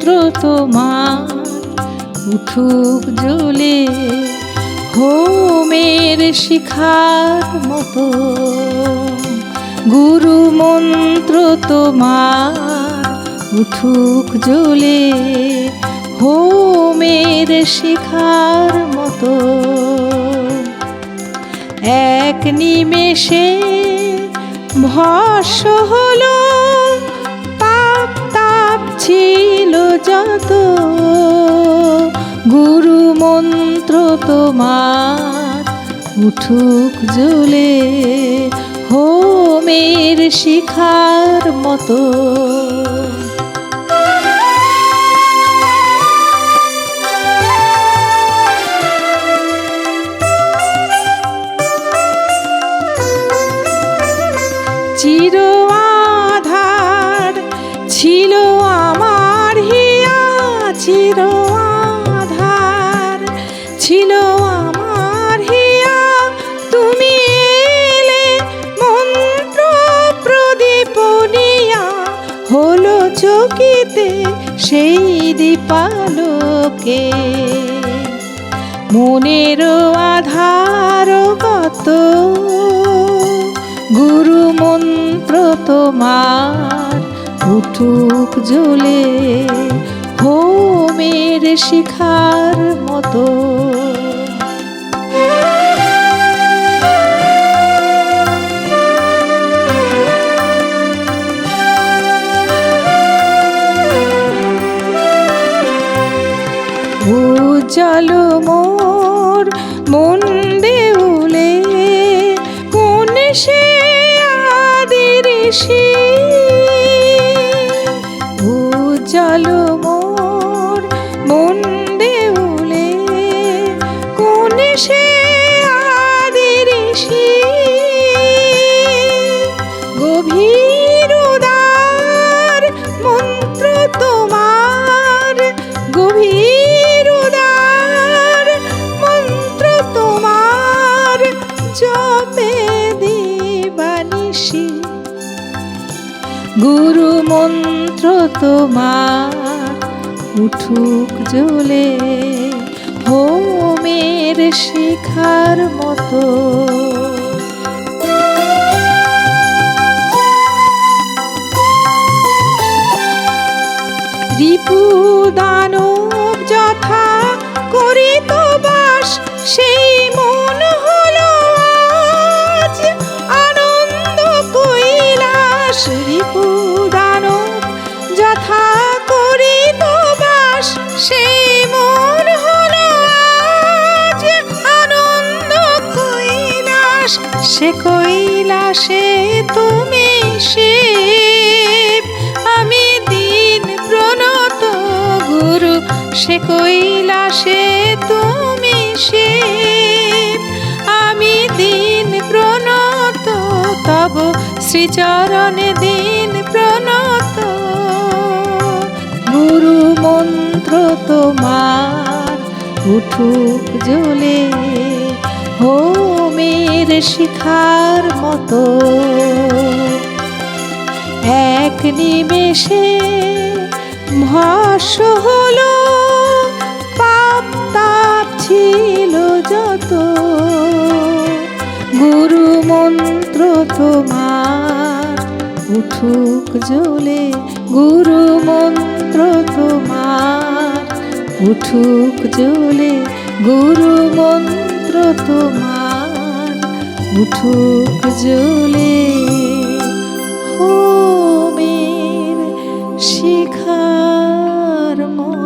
মন্ত্র তোমার উঠুক জ্বলে হোমের শিখার মতো। গুরু মন্ত্র তোমার উঠুক জ্বলে হোমের শিখার মতো। এক নিমেষে ভস্ম হলো পাপ তাপ ছিল যত। গুরু মন্ত্র তোমার উঠুক জ্বলে হোমের শিখার মতো। চির আধার ছিল আমার হিয়া, চির আধার ছিল আমার হিয়া, তুমি এলে মন্ত্র প্রদীপ নিয়া, হলো চকিতে সেই দীপালোকে। মনের আধার কত গুরু মন্ত্র তোমার উঠুক জ্বলে হোমের শিখার মতো। উজ্জ্বল মোর মন দেউলে কোন সে আদি ঋষি। উজ্জ্বল মোর মন দেউলে কোন সে আদি ঋষি। গভীর উদার মন্ত্র তোমার, গভীর উদার মন্ত্র তোমার জপে দিবানিশি। গুরু মন্ত্র তোমার উঠুক জ্বলে হোমের শিখার মতো। রিপু দানব যথা করিত বাস, সেই মন হলো আজ আনন্দ কৈলাস। রিপু দানব যথা করিত বাস, সেই মন হলো আজ আনন্দ কৈলাস। সে কৈলাসে তুমি শিব, আমি দিন প্রণত গুরু। সে কৈলাসে তুমি শিব, আমি দিন প্রণত তব শ্রীচরণে দিন প্রণত। গুরু মন্ত্র তোমার উঠুক জ্বলে হোমের শিখার মতো। এক নিমেষে ভস্ম হলো পাপ তাপ ছিল যত। গুরু মন্ত্র তোমার উঠুক জ্বলে, গুরু মন্ত্র তোমার উঠুক জ্বলে, গুরু মন্ত্র তোমার উঠুক জ্বলে হোমের শিখার মতো।